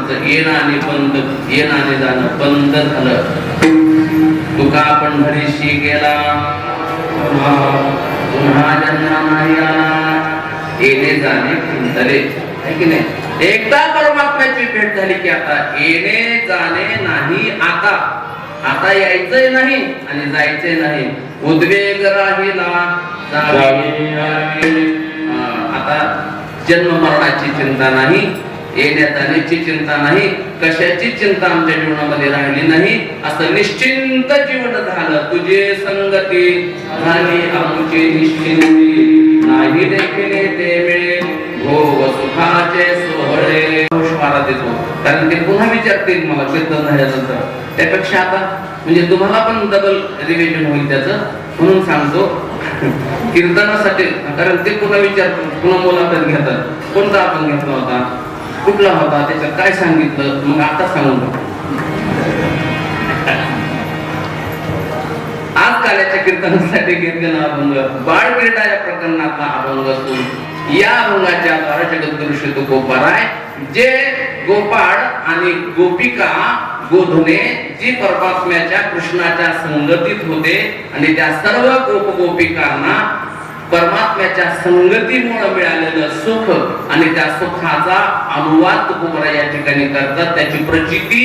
माणसाचं येणं आणि बंद, येणं आणि जाणं बंद झालं. तुका पंढरीशी गेला पुन्हा जन्म नाही आला. येणे जाणे चिंतले, है की नाही? एकदा परमात्म्याची भेट झाली की आता येणे जाणे नाही. आता यायचंय नाही आणि जायचंय नाही. उद्वेग राहिला आता जन्म मरणाची चिंता नाही, येण्या जाण्याची चिंता नाही, कशाची चिंता आमच्या जीवनामध्ये राहिली नाही. असं निश्चिंत जीवन झालं. तुझे संगती झाली आमची निश्चिंती, नाही देखील ते मिळे भोग सुखाचे सोहळे. मारा देतो कारण ते पुन्हा विचारतील मला कीर्तन झाल्यानंतर. त्यापेक्षा आता म्हणजे तुम्हाला पण डबल रिव्हिजन होईल त्याचं, म्हणून सांगतो कीर्तनासाठी. कारण ते पुन्हा विचारतो, पुन्हा मुलाखत घेतात, कोणता आपण घेतला होता, कुठला होता, त्याच्यात काय सांगितलं, मग आता सांगून आज काल्याच्या कीर्तनासाठी घेतलेला अभंग बाळ क्रीडा या प्रकरणातला अभंग असून या अभंगाच्या द्वारा जगद्गुरु श्री तुकोबाराय जे गोपाळ आणि गोपिका गोधने जी परमात्म्याच्या कृष्णाच्या संगतीत होते आणि त्या सर्व गोप गोपिकांना परमात्म्याच्या संगतीमुळे मिळालेलं सुख आणि त्या सुखाचा अनुवाद तुकोबराय या ठिकाणी करतात. त्याची प्रचिती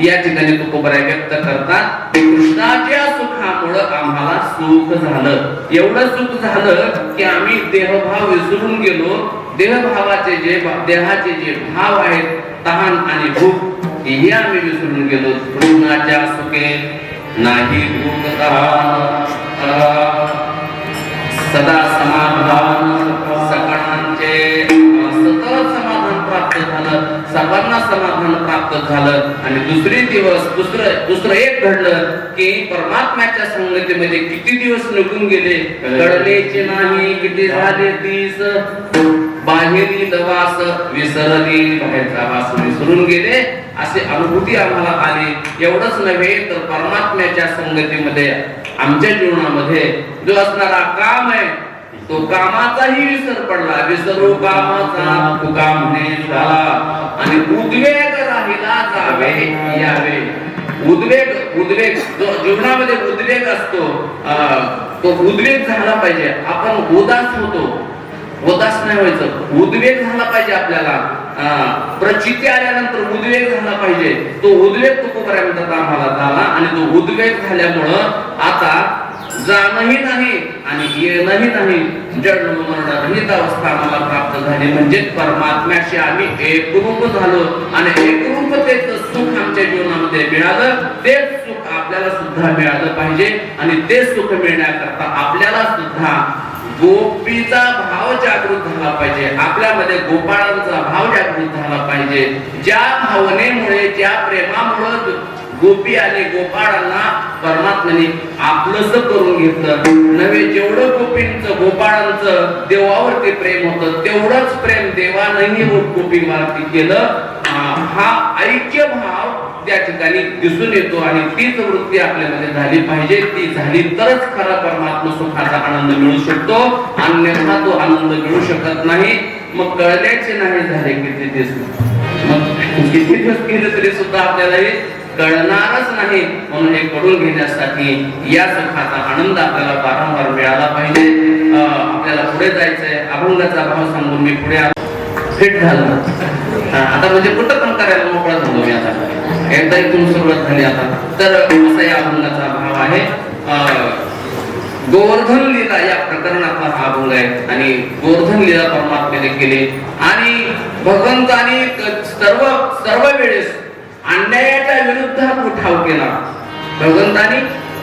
या ठिकाणी तुकोबराय व्यक्त करतात. कृष्णाच्या सुखामुळे आम्हाला सुख झालं. एवढं सुख झालं की आम्ही देहभाव विसरून गेलो. देहभावाचे जे देहाचे जे भाव आहेत, तहान आणि भूक, हे आम्ही विसरून गेलो. कृष्णाच्या सुखे नाही भूक सदा समाधान सकळांचे सतत समाधान प्राप्त झालं, सर्वांना समाधान प्राप्त झालं. आणि दुसरं एक घडलं की परमात्म्याच्या संगतीमध्ये किती दिवस निघून गेले कळलेचे नाही. किती झाले 30 बाहेरी वास विसरली, बाहेरचा वास विसरून गेले असे अनुभूती आम्हाला आली. एवढंच नव्हे तर परमात्म्याच्या संगतीमध्ये आमच्या जीवनामध्ये जो असणारा काम आहे तो कामाचाही विसर पडला. विसरू कामाचा तुका म्हणे झाला आणि उद्वेग राहिला जावे यावे. उद्वेग जो जीवनामध्ये उद्वेग असतो तो उद्वेग झाला पाहिजे. आपण उदास होतो, उदास नाही व्हायचं, उद्वेग झाला पाहिजे आपल्याला. प्रचिती आल्यानंतर उद्वेग झाला पाहिजे. तो उद्वेग तुकोबराय म्हणतात आम्हाला झाला आणि तो उद्वेग झाल्यामुळं आता जाणंही नाही आणि येणंही नाही. जन्म मरणरहित अवस्था आम्हाला प्राप्त झाली. म्हणजे परमात्म्याशी आम्ही एकरूप झालो आणि एकरूपतेचं सुख आमच्या जीवनामध्ये मिळालं. तेच सुख आपल्याला सुद्धा मिळालं पाहिजे आणि ते सुख मिळण्याकरता आपल्याला सुद्धा गोपीचा भाव जागृत झाला पाहिजे. आपल्यामध्ये गोपाळांचा भाव जागृत झाला पाहिजे. ज्या भावनेमुळे, ज्या प्रेमामुळे गोपी आणि गोपाळांना परमात्म्याने आपलंसं करून घेतलं नव्हे. जेवढं गोपींचं गोपाळांचं देवावरती प्रेम होतं तेवढंच प्रेम देवानंही गोपीवरती केलं. हा ऐक्य भाव त्या ठिकाणी दिसून येतो आणि तीच वृत्ती आपल्यामध्ये झाली पाहिजे. ती झाली तरच खरा परमात्मा सुखाचा आनंद मिळू शकतो, अन्यथा तो आनंद मिळू शकत नाही. मग कळल्याचे नाही झाले किती दिवस, मग किती दिवस केलं तरी सुद्धा आपल्याला हे कळणारच नाही. म्हणून हे कळून घेण्यासाठी या सुखाचा आनंद आपल्याला वारंवार मिळाला पाहिजे. आपल्याला पुढे जायचंय. अभंगाचा भाव सांगून मी पुढे फिट झालो. आता म्हणजे कुठं पण करायला मोकळा झालो मी. आता एकदा इथून सुरुवात झाली. आता तर असा या अभंगाचा भाव आहे. गोवर्धन लीला या प्रकरणातला हा अभंग आहे आणि गोवर्धन लीला परमात्म्याने केली आणि भगवंतानी सर्व वेळेस अन्यायाच्या विरुद्ध उठाव केला.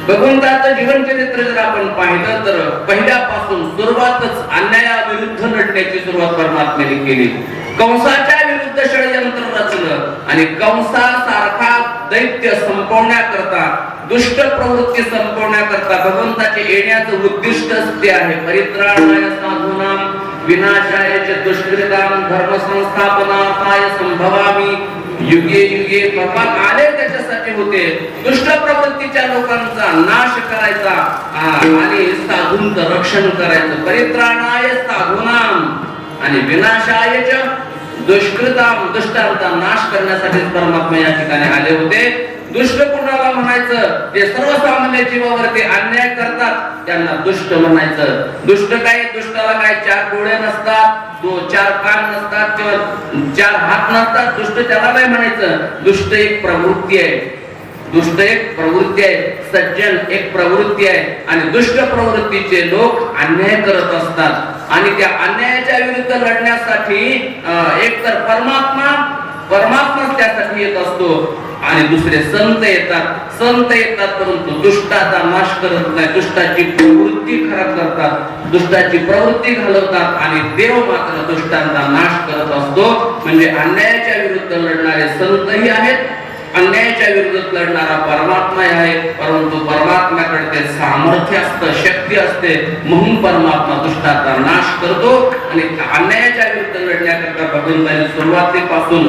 भगवंताचं जीवन चरित्र जर आपण पाहिलं तर पहिल्यापासून सुरुवातच अन्यायाविरुद्ध लढण्याची सुरुवात परमात्म्याने केली. कंसाच्या विरुद्ध षडयंत्र रचलं आणि कंसासारखा दैत्य संपवण्याकरता, दुष्ट प्रवृत्ती संपवण्याकरता भगवंताचे येण्याचं उद्दिष्टच ते आहे. परित्राणाय साधूनां विनाशाय च दुष्कृतां धर्म संस्थापनार्थाय संभवामि युगे युगे. भगवान आले त्याच्यासाठी होते दुष्ट प्रवृत्तीच्या लोकांचा नाश करायचा आणि साधूंचं रक्षण करायचं. परित्राणाय साधूनां आणि विनाशाय च दुष्टांचा नाश करण्यासाठी परमात्मा या ठिकाणी आले होते. दुष्ट कोणाला म्हणायचं? जे सर्वसामान्य जीवावरती अन्याय करतात त्यांना दुष्ट म्हणायचं. दुष्ट काय? दुष्टाला काय 4 डोळे नसतात, 4 कान नसतात किंवा 4 हात नसतात. दुष्ट त्याला काय म्हणायचं? दुष्ट एक प्रवृत्ती आहे. दुष्ट एक प्रवृत्ती आहे, सज्जन एक प्रवृत्ती आहे. आणि दुष्ट प्रवृत्तीचे लोक अन्याय करत असतात आणि त्या अन्यायाच्या विरुद्ध लढण्यासाठी एक तर परमात्माच त्यासाठी येत असतो आणि दुसरे संत येतात परंतु दुष्टाचा नाश करत नाही. दुष्टाची प्रवृत्ती खराब करतात, दुष्टाची प्रवृत्ती घालवतात आणि देव मात्र दुष्टांचा नाश करत असतो. म्हणजे अन्यायाच्या विरुद्ध लढणारे संतही आहेत, अन्यायाच्या विरुद्ध लढणारा परमात्मा आहे. परंतु परमात्म्याकडे ते सामर्थ्य असतं, शक्ती असते, म्हणून परमात्मा दुष्टाचा नाश करतो. आणि अन्यायाच्या विरुद्ध लढण्याकरता भगवंताने सुरुवातीपासून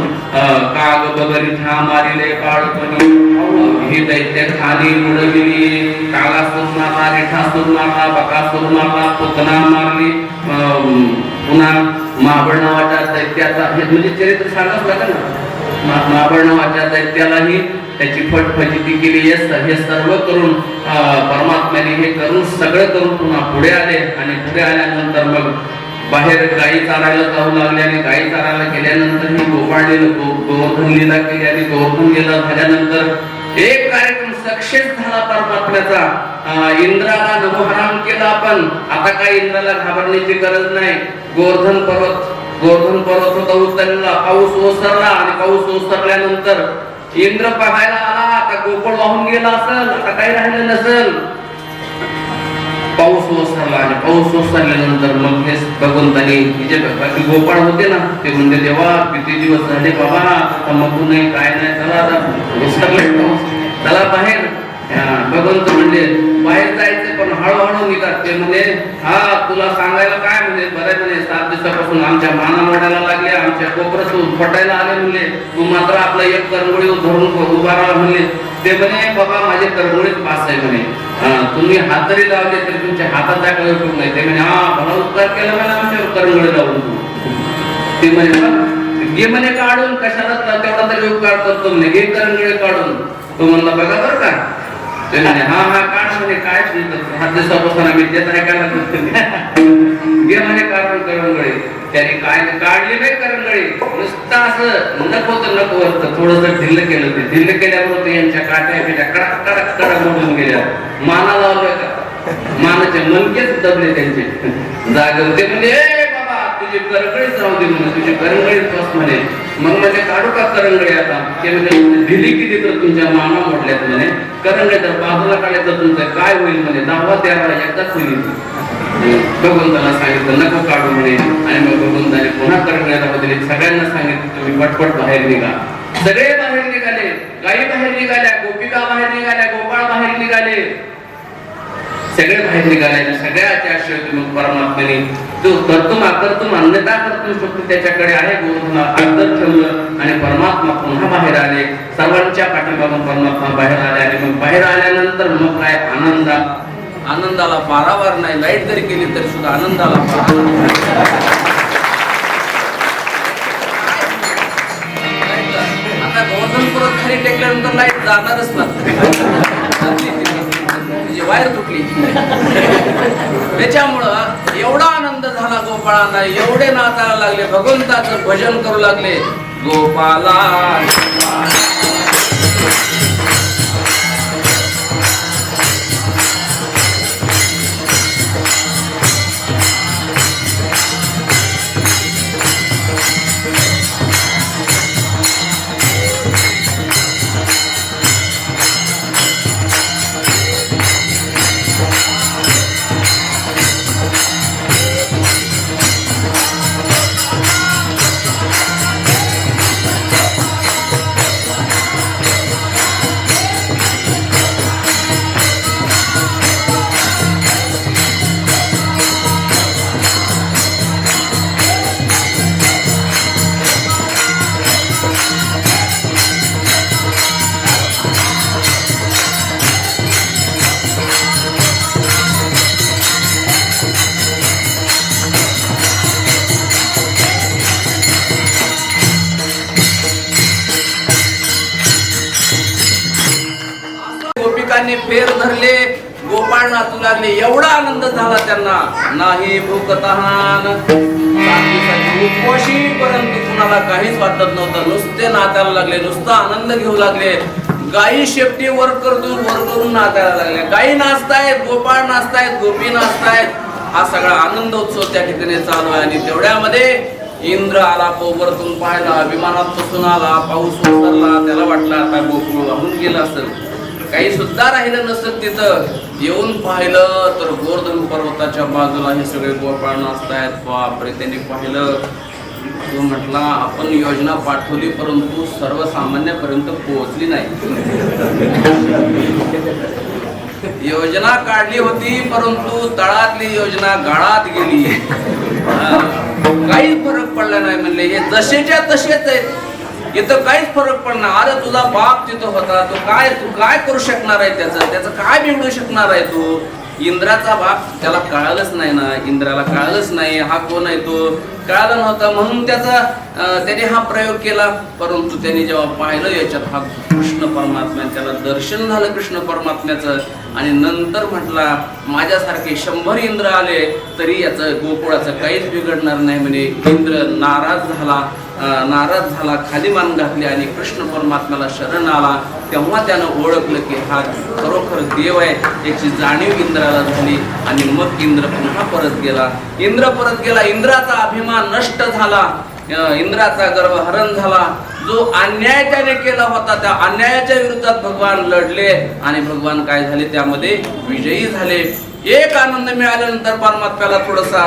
काग बगरिठा मारिले बाळपणी, ही दैत्य खाली उडविली, कालासूर मारला, रिठासूर मारला, बकासूर मारला, पुतना मारली, पुन्हा महाबळ नावाच्या दैत्याचा, हे म्हणजे चरित्र सांगावं लागेल ना. महाबळ नावाच्या दैत्यालाही त्याची फटफजिती केली. हे सर्व करून परमात्म्याने हे करून सगळं करून पुन्हा पुढे आले आणि पुढे आल्यानंतर मग बाहेर गायी चारायला जाऊ लागले आणि गायी चारायला गेल्यानंतर ही गोवर्धन लीला केली आणि गोवर्धन लीला झाल्यानंतर एक कार्यक्रम सक्सेस झाला परमात्म्याचा. इंद्राला नमोहराम केला. आपण आता काय इंद्राला घाबरण्याची गरज नाही. गोवर्धन पर्वत होता उचलला, पाऊस ओसरला आणि पाऊस ओसरल्यानंतर इंद्र पाहायला आला. आता गोकुळ वाहून गेला असेल, आता काही राहिलं नसेल. पाऊस ओसरला आणि पाऊस ओसरल्यानंतर मग हे भगवंतानी जे बाकी गोपाळ होते ना ते म्हणते, देवा किती दिवस झाले बाबा, तंबाखू नाही काय नाही, चला बाहेर. भगवंत म्हणले बाहेर जायचं पण हळूहळू निघत. ते म्हणे हा तुला सांगायला काय म्हणजे बरं म्हणे 7 दिवसापासून आमच्या माना मोडायला लागल्या, आमच्या कोपरच फटायला आले म्हणले, तू मात्र आपला एक करंगोळी धरून उभा राहा म्हणले. ते म्हणे बाबा माझे करंगोळीच पास आहे म्हणे, तुम्ही हात जरी लावले तरी तुमच्या हातात जागा उपयोग नाही. ते म्हणे हा मला उपकार केला म्हणे आमच्यावर करंगोळी लावून. ते म्हणे घे म्हणे काढून, कशाला तेवढा तरी उपकार करतो म्हणे, घे करंगोळी काढून. तो म्हणला बघा बरं का. ते म्हणे हा काढ म्हणे, काय 7 दिवसापासून आम्ही देत आहे का घे म्हणे काढून करंगळी. त्याने काय काढली नाही करंगळी, नुसतं असं नको तर नको वरतं थोडंसं ढिल्ल केलं. ते ढिल्ल केल्यावर ते यांच्या काट्या बिट्या कडक कडक कडक मोडून गेल्या. माना लावलं का, मानाचे मनकेच दबले त्यांचे जागेवर. ते म्हणजे तुझी करंगळीच राहू दे म्हणे, तुझी करंगळीच बस म्हणे. मग म्हणजे काढू का करंगळी आता? ते म्हणजे दिली किती तर तुमच्या माना मोडल्यात म्हणे. करंगळी तर बाजूला काढायचं तुमचं काय होईल म्हणे, 10वा 13वा एकदाच होईल. भगवंताला सांगितलं नको काढू म्हणे. आणि मग भगवंताने पुन्हा करंगळ्याला बदलली. सगळ्यांना सांगितलं तुम्ही पटपट बाहेर निघा. सगळे बाहेर निघाले, गायी बाहेर निघाल्या, गोपिका बाहेर निघाल्या, गोपाळ बाहेर निघाले, सगळे बाहेर निघाले. सगळ्याच्या शेवटी मग परमात्म्याने जो कर्तुम अकर्तुम अन्यथा कर्तुम शक्ती त्याच्याकडे आहे गोवर्धनाला आदर ठेवलं आणि परमात्मा पुन्हा बाहेर आले. सर्वांच्या पाठीमागून परमात्मा बाहेर आले आणि मग बाहेर आल्यानंतर मग काय आनंदाला पारावार नाही. लाईट जरी केली तरी सुद्धा आनंदाला पारावार नाही. आता गोवर्धन पर्वत खाली टेकल्यानंतर लाईट जाणारच ना, वायर तुटली. त्याच्यामुळं एवढा आनंद झाला गोपाळांना, एवढे नाचायला लागले, भगवंताचं भजन करू लागले. गोपाला गोपिकांनी फेर धरले, गोपाळ नाचू लागले. एवढा आनंद झाला त्यांना, नाही भूक तहान, 7 दिवसाची उपवाशी, परंतु कुणाला काहीच वाटत नव्हतं. नुसते नाचायला लागले, नुसता आनंद घेऊ लागले. गायी शेपटी वर करून नाचायला लागल्या. गायी नाचतायत, गोपाळ नाचतायत, गोपी नाचतायत. हा सगळा आनंद उत्सव त्या ठिकाणी चालू आहे. आणि तेवढ्यामध्ये इंद्र आला, वरतून पाहिला, विमानात बसून आला, पाऊस ओसरला. त्याला वाटलं आता गोकुळ वाहून गेलं असेल, काही सुद्धा राहिलं नसेल तिथं. येऊन पाहिलं तर गोवर्धन पर्वताच्या बाजूला हे सगळे गोपाळ नाचतायत. बापरे, त्यांनी पाहिलं. तो म्हटला, आपण योजना पाठवली परंतु सर्वसामान्यापर्यंत पोहोचली नाही. योजना काढली होती परंतु तळातली योजना गाळात गेली. काहीच फरक पडला नाही. म्हणले हे जसेच्या तसेच आहेत, इथं काहीच फरक पडणार. अरे तुझा बाप तिथं होता, तू काय करू शकणार आहे, त्याचं काय बिघडू शकणार आहे तू? इंद्राचा बाप, त्याला कळालंच नाही ना, इंद्राला कळालंच नाही हा कोण आहे, तो कळालं नव्हतं. म्हणून त्याने हा प्रयोग केला. परंतु त्याने जेव्हा पाहिलं याच्यात हा कृष्ण परमात्मा, त्याला दर्शन झालं कृष्ण परमात्म्याचं. आणि नंतर म्हटला, माझ्यासारखे 100 इंद्र आले तरी याचं गोकुळाचं काहीच बिघडणार नाही म्हणे. इंद्र नाराज झाला, खाली मान घातली आणि कृष्ण परमात्म्याला शरण आला. तेव्हा त्यानं ओळखलं की हा खरोखर देव आहे, याची जाणीव इंद्राला झाली. आणि मग इंद्र पुन्हा परत गेला. इंद्राचा अभिमान नष्ट झाला, इंद्राचा गर्व हरण झाला. जो अन्याय त्याने केला होता त्या अन्यायाच्या विरोधात भगवान लढले आणि भगवान काय झाले, त्यामध्ये विजयी झाले. एक आनंद मिळाल्यानंतर परमात्म्याला थोडासा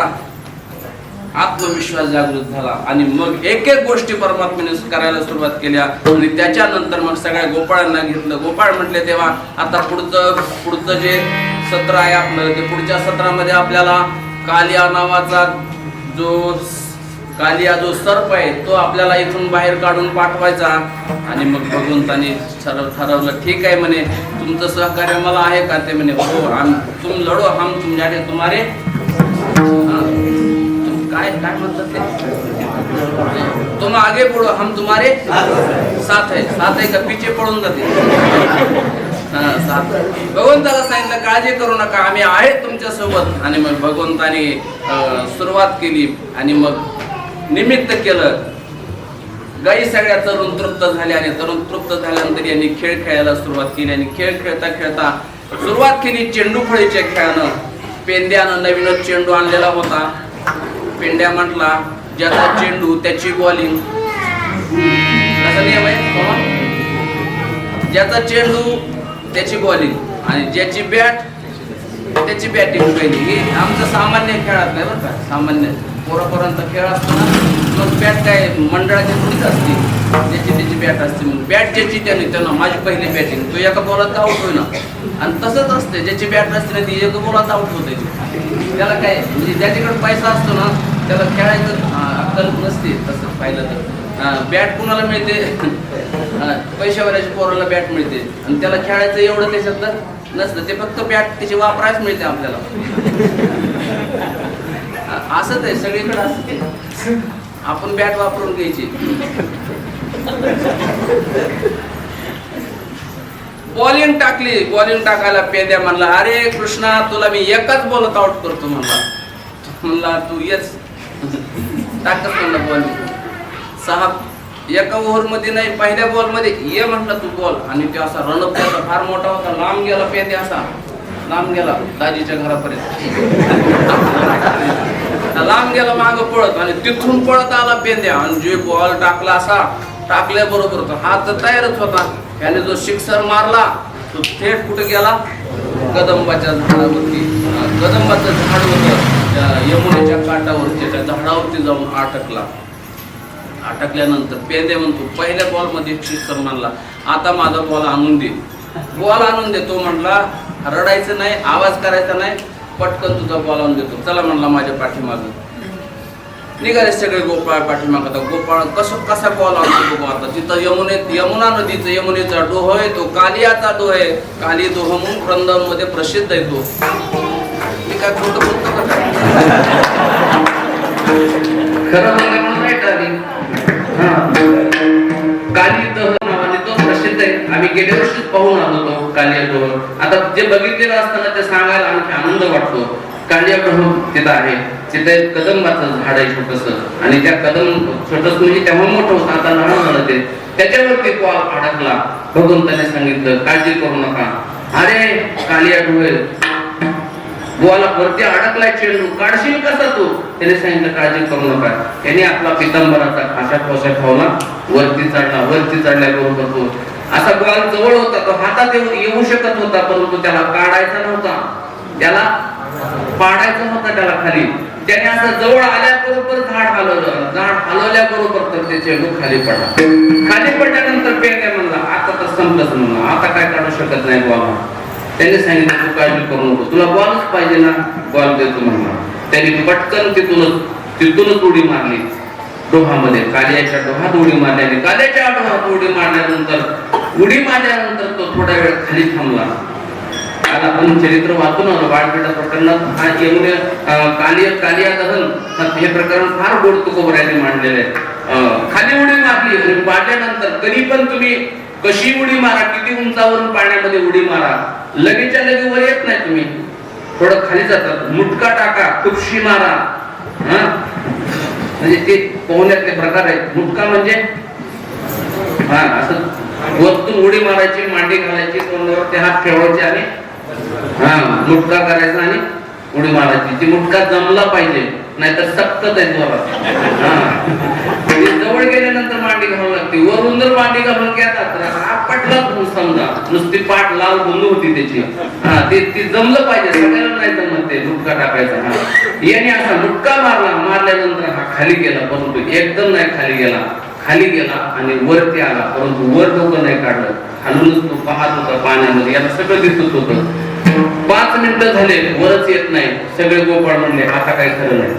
आत्मविश्वास जागृत झाला आणि मग एक गोष्टी परमात्म्याने करायला सुरुवात केल्या. आणि त्याच्यानंतर मग सगळ्या गोपाळांना घेतलं. गोपाळ म्हटले, तेव्हा आता पुढचं जे सत्र आहे आपलं, ते पुढच्या सत्रामध्ये आपल्याला कालिया नावाचा जो सर्प आहे तो आपल्याला इथून बाहेर काढून पाठवायचा. आणि मग भगवंताने ठरवलं, ठीक आहे म्हणे, तुमचं सहकार्य मला आहे का? ते म्हणे, हो, तुम लढो, हम तुम जाने तुम्हारे काय म्हणतात ते, तुम आगे बढ़ो, हम तुम्हारे साथ है का पीछे पडून जाते. भगवंताला सांगितलं, काळजी करू नका, आम्ही आहे तुमच्या सोबत. आणि मग भगवंताने सुरुवात केली आणि मग निमित्त केलं. गायी सगळ्या तरुण तृप्त झाल्या आणि तरुण तृप्त झाल्यानंतर यांनी खेळ खेळायला सुरुवात केली. आणि खेळ खेळता सुरुवात केली चेंडू फळीच्या खेळानं. पेंड्यानं नवीनच चेंडू आणलेला होता. पेंड्या म्हटला, ज्याचा चेंडू त्याची बॉलिंग. कसा नियम आहे, ज्याचा चेंडू त्याची बॉलिंग आणि ज्याची बॅट त्याची बॅटिंग पहिली. हे आमचं सामान्य खेळात नाही बरं का, सामान्य पोरापोरांचा खेळ असतो ना. मग बॅट काय मंडळाची थोडीच असते, ज्याची त्याची बॅट असते. मग बॅट ज्याची त्यानं माझी पहिली बॅटिंग, तो एका बॉलात आउट होईल ना. आणि तसंच असते, ज्याची बॅट नसते ना ती एका बॉलात आउट होते. त्याला काय म्हणजे ज्याच्याकडे पैसा असतो ना त्याला खेळायचं अक्कल नसते. तसं पाहिलं तर बॅट कुणाला मिळते, पैशावाल्याच्या पोराला बॅट मिळते आणि त्याला खेळायचं एवढं त्याच्यातलं नसतं. ते फक्त बॅट त्याची वापरायच मिळते आपल्याला. असंच आहे सगळीकडे, असं आपण बॅट वापरून घ्यायची. बॉलिंग टाकली. बॉलिंग टाकायला पेद्या म्हणला, अरे कृष्णा, तुला मी एकच बॉलत आउट करतो म्हणला तू येच टाकत म्हणला बॉलिंग. 6 एका ओव्हर मध्ये नाही, पहिल्या बॉल मध्ये ये म्हटलं तू बॉल. आणि ते असा रणप त्याचा फार मोठा होता, लांब गेला पेद्या, असा लांब गेला दाजीच्या घरापर्यंत. लांब गेला माग पळत आणि तिथून पळत आला पेंद्या. आणि जे बॉल टाकला असा टाकल्याबरोबर तो हात तयारच होता. त्याने जो सिक्सर मारला तो थेट कुठे गेला, कदंबाच्या झाडावरती. कदंबाचं झाड होतं यमुनेच्या काठावरती, त्या झाडावरती जाऊन अटकल्यानंतर पेंद्या म्हणतो, पहिल्या बॉल मध्ये सिक्सर मारला, आता माझा बॉल आणून दे. तो म्हणला, रडायचं नाही, आवाज करायचा नाही, पटकन तुझा बॉल आणून देतो. चला म्हणला माझ्या पाठीमागं. निघाले सगळे गोपाळ पाठीमागं. गोपाळ कसा बॉल आणतो बघू आता. तिथं यमुना नदीचं, यमुनेचा डोह आहे तो, कालियाचा डोह आहे. काली डोह म्हणून वृंदावनमध्ये प्रसिद्ध आहे तो. मी काय खोटं बोलतो का? खरं काली डोह नावाने तो प्रसिद्ध बघितलंय आम्ही गेल्या वर्षीच पाहून आलो होतो कालियाडोह. आता जे बघितलेलं असताना ते सांगायला आणखी आनंद वाटतो. कालियाडोह तिथं आहे, तिथे कदंबाचं झाड आहे छोटस, आणि त्या कदम छोटस म्हणजे तेव्हा मोठं होतं, आता लहान झालं ते. त्याच्यावरती कॉल अडकला. भगवंताने सांगितलं काळजी करू नका. अरे कालियाडोह बुवाला वरती अडकलाय चेंडू, काढशील कसा तू? त्याने सांगितलं काळजी करू नका. त्याने आपला पितांबराचा खाशा ठोसा ठेवला, वरती चढल्याबरोबर तो असा बॉल जवळ होता, तो हातात येऊ शकत होता, परंतु त्याला काढायचा नव्हता, त्याला पाडायचा होता त्याला खाली. त्याने असं जवळ आल्याबरोबर झाड हलवल्याबरोबर तर ते चेंडू खाली पडला. खाली पडल्यानंतर पेंड्या म्हणला आता तर संपलंच म्हणला, आता काय काढू शकत नाही बॉल. त्यांनी सांगितलं तू काळजी करू नको, तुला बॉलच पाहिजे ना, बॉल देतो म्हणला. त्यांनी पटकन तिथूनच उडी मारली डोहामध्ये, कालियाच्या डोहात उडी मारल्याने. कालियाच्या डोहात उडी मारल्यानंतर तो थोडा वेळ खाली थांबला. आता आपण चरित्र वाचून आलो बाळपेटा प्रकरणात. हा येऊन कालिया दहन हे प्रकरण फार गोड तुकोबऱ्याने मांडलेलं आहे. खाली उडी मारली आणि पाडल्यानंतर कधी पण तुम्ही कशी उडी मारा, किती उंचावरून पाण्यामध्ये उडी मारा, लगेचच्या लगे वर येत नाही तुम्ही, थोडं खाली जातात. मुटका टाका, खुपशी मारा, म्हणजे ते पोहण्यातले प्रकार आहेत. मुटका म्हणजे असं वरतून उडी मारायची, मांडी घालायची, तोंडावर ते हात ठेवायचे आणि मुटका करायचा आणि उडी मारायची. ती मुटका जमला पाहिजे, नाहीतर सक्कत आहे जोरात. जवळ गेल्यानंतर मांडी घालून लागते. वरून जर मांडी घालून घेतात तर आपटला समजा, नुसती पाठ लाल गुंद होती त्याची. ती जमलं पाहिजे, सगळ्याला नाही जमत ते मुटका टाकायचा. याने असा मुटका मारल्यानंतर हा खाली गेला, परंतु एकदम नाही खाली गेला आणि वरती आला, परंतु वर डोकं नाही काढलं, खालूनच तो पाहत होता पाण्यामध्ये. याला सगळं दिसत होतं. 5 मिनिटं झाले वरच येत नाही. सगळे गोपाळ म्हणले आता काय खरं नाही.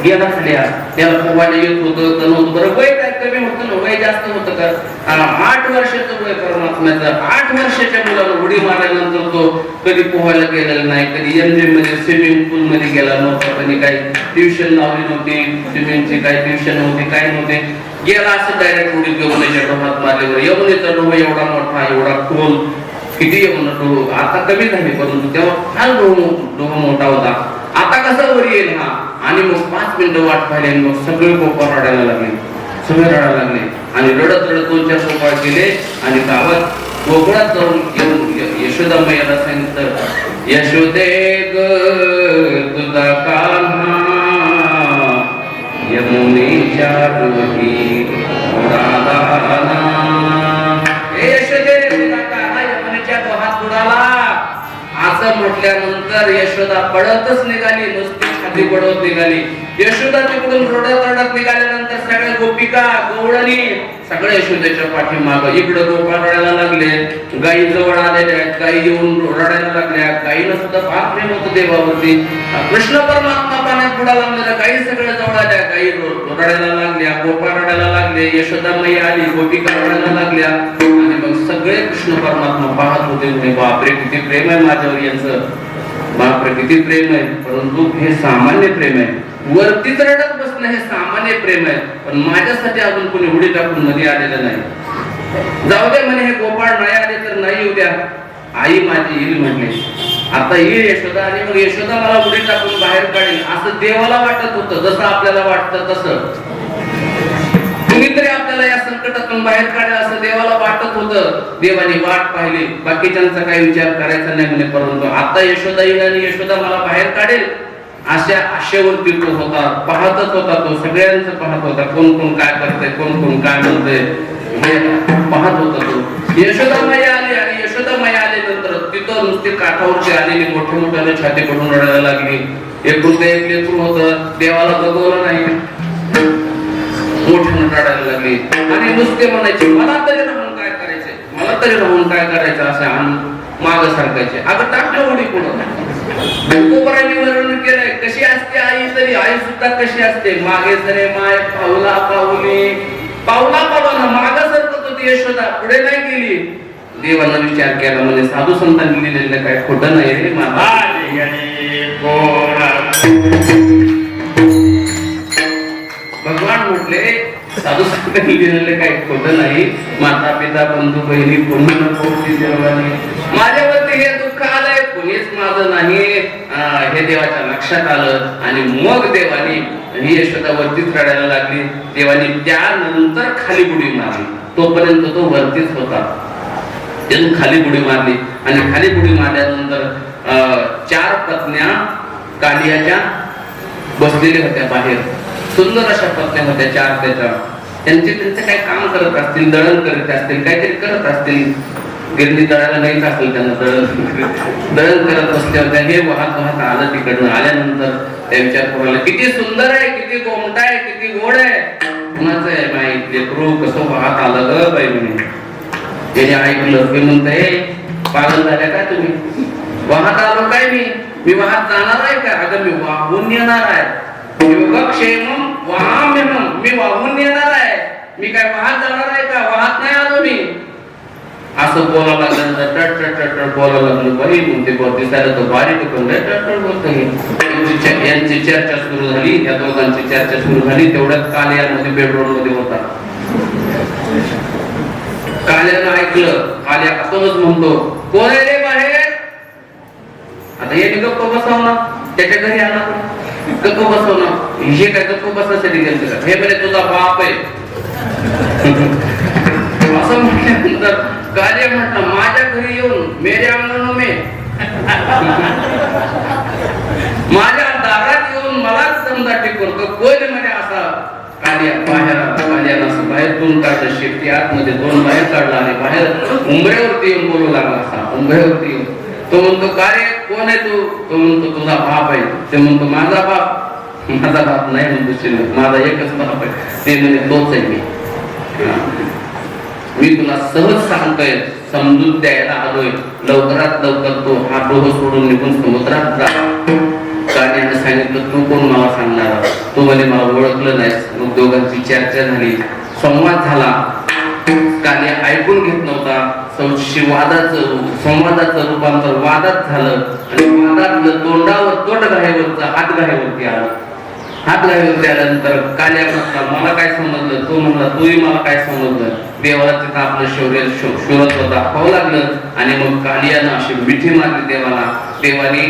गेला खाली, त्याला पोहायला येत होतं तर नव्हतं. बरं वय काय कमी होतं ना, वय जास्त होतं का? 8 वर्षाचं वय परमात्म्याचं. 8 वर्षाच्या मुलाला उडी मारल्यानंतर तो कधी पोहायला गेलेला नाही, कधी एमजे मध्ये स्विमिंग पूल मध्ये गेला नव्हता, कधी काही ट्युशन लावली नव्हती, स्विमिंगची काही ट्युशन नव्हती, काही नव्हते. गेला असं डायरेक्ट उडी यमुनेच्या डोहात मारल्यावर. यमुनेचा डोह एवढा मोठा, एवढा खोल, किती यमुना डोह आता कमी झाली, परंतु तेव्हा फार डोह मोठा होता. आता कसा वर येईल हा? आणि मग 5 मिनिटं वाट पाहिली आणि मग सगळे गोपाळ रडायला लागले आणि रडत 2-4 गोपाळ गेले आणि गावात गोकुळात जाऊन यशोदा मैयाला सांगितलं, यशोदे ग तुझा कान्हा यमुनेच्या डोही बुडाला. यशोदे तुझा कान्हा यमुनेच्या डोहात बुडाला असं म्हटल्यानंतर यशोदा पडतच निघाली, नुसती छाती पडत निघाली. यशोदा तिकडून रडत निघाल्यानंतर सगळ्या गोपिका गवळणी सगळ्या यशोदेच्या पाठीमागं. इकडं गोपाळ रडायला लागले, गायी जवळ आलेल्या आहेत, गायी येऊन रडायला लागल्या. गायीला सुद्धा फार प्रेम होतं देवावरती. कृष्ण परमात्मा पाण्यात बुडा लागलेला, गायी सगळ्या जवळ आल्या, गायी रडायला लागल्या, गोपाळ रडायला लागले, यशोदा मैया आली, गोपिका रडायला लागल्या. आणि मग सगळे कृष्ण परमात्मा पाहत होते, म्हणे बापरे किती प्रेम आहे माझ्यावर यांचं, बापरे किती प्रेम आहे. परंतु हे सामान्य प्रेम आहे, वरतीच रडत बसणं हे सामान्य प्रेम आहे. पण माझ्यासाठी अजून कोणी उडी टाकून मध्ये आलेलं नाही. जाऊ दे म्हणे, हे गोपाळ नाही आले तर नाही येऊ द्या, आई माझी येईल म्हटले. आता येईल यशोदा आणि मग यशोदा मला उडी टाकून बाहेर काढेल असं देवाला वाटत होतं. जसं आपल्याला वाटतं तसं कुणीतरी आपल्याला या संकटातून बाहेर काढेल असं देवाला वाटत होतं. देवाने वाट पाहिली, बाकीच्यांचा काही विचार करायचा नाही म्हणे. परंतु आता यशोदा येईल आणि यशोदा मला बाहेर काढेल अशा आशेवरती तो होता, पाहतच होता. तो सगळ्यांचं पाहत होता, कोण कोण काय करतंय, कोण कोण काय म्हणतंय हे पाहत होता तो. यशोदा मैया आली आणि यशोदा मैया आल्यानंतर तिथं नुसती काठावरती आलेली मोठ्या छाती पडून रडायला लागली. एकूण एक लेकरू होतं, देवाला बघवलं नाही, मोठ्यानं रडायला लागली आणि नुसते म्हणायचे मला तरी राहून काय करायचंय, मला तरी राहून काय करायचं असं माग सारखायचे. अगं टाकलं उडी पुढं. गोपाळांनी वर्णन केलंय कशी असते आई, तरी आई सुद्धा कशी असते. मागे सरे माय पावला पावला माग सरकत होती यशोदा, पुढे नाही गेली. देवाला विचार केला, म्हणजे साधू संतांनी लिहिलेलं काय खोटं नाही रे माझा. भगवान म्हटले साधू संतांनी लिहिलेलं काही खोटं नाही. माता पिता बंधू बहिणी पुन्हा पोटी देवानी माझ्यावरती हे दुःख आलंय, कुणीच माझं नाही हे देवाच्या लक्षात आलं. आणि मग देवानी ही यशोदावरतीच रडायला लागली. देवानी त्यानंतर खाली बुडी मारली. तोपर्यंत तो वरतीच होता, त्यातून खाली बुडी मारली. आणि खाली बुडी मारल्यानंतर 4 पत्न्या कालियाच्या बसलेल्या होत्या बाहेर. सुंदर अशा पत्न्या होत्या 4 त्याच्या. त्यांचे काय काम करत असतील, दळण करीत असतील, काहीतरी करत असतील. गिरणी दळायला नाहीच असेल त्यांना, दळण करत बसल्या होत्या. हे वाहत वाहत आलं तिकडनं. आल्यानंतर त्या विचार करायला, किती सुंदर आहे, किती गोमटा आहे, किती गोड आहे. कुणाचं आहे बाई लेकरू, कसं वाहत आलं ग बाई म्हणे. त्याने ऐकलं मी म्हणतंय, पागल झाल्या का तुम्ही? वाहत आलो काय मी वाहत जाणार आहे का? अगं मी वाहून येणार आहे. योगक्षेमम वाहाम्यहम, मी वाहून येणार आहे. मी काय वाहत जाणार आहे का? वाहत नाही आलो मी. असं बोलायला लागल्यानंतर टट बोलायला लागलो. बाई म्हणते दिसायला तो बारीक पण टट बोलतो. यांची चर्चा सुरू झाली, या दोघांची चर्चा सुरू झाली. तेवढ्यात कालियामध्ये बेडरूम मध्ये होता. काल्यानं ऐकलं. काल्या आतूनच म्हणतो, कोण आहे रे बाहेर? आता हे गप्प बसवणार, त्याच्या घरी आला गप्प बसवणार. हे काय गप्प बसण्यासाठी गेलं का? हे म्हणे तुझा बाप आहे. असं म्हटल्यानंतर काल्या म्हटलं, माझ्या घरी येऊन मेरे अंगण में माझ्या दारात येऊन मलाच दमदाटी करतो. कोण म्हणे असा? कालिया बाहेर आला. कालियानं असं बाहेरून काढलं, शेपटी आतमध्ये 2 बाहेर काढला आणि बाहेर उंबऱ्यावरती येऊन बोलू लागला. असा उंबऱ्यावरती येऊन तो म्हणतो, का रे कोण आहे तू? तो म्हणतो, तुझा बाप आहे. ते म्हणतो, माझा बाप? माझा बाप नाही म्हणतो, माझा एकच बाप आहे. ते म्हणे, तोच आहे मी तुला सहज सांगतोय, समजून द्यायला आलोय. लवकरात लवकर तो हा डोह सोडून निघून समुद्रात जा. कालियाने सांगितलं, तू कोण मला सांगणार? तू म्हणे मला ओळखलं नाहीस. मग दोघांची चर्चा झाली, संवाद झाला. कालिया ऐकून घेत नव्हता. संवादाचं रूपांतर वादात झालं. आणि वादातलं तोंड घाईवरचं हात घाईवरती आलं. हात घाईवरती आल्यानंतर कालिया म्हटला, मला काय समजलं? तो म्हणला, तूही मला काय समजलं? देवाला तिथं आपलं शौर्यत्व दाखवावं लागलं. आणि मग कालियानं अशी मिठी मारली देवाला. देवाने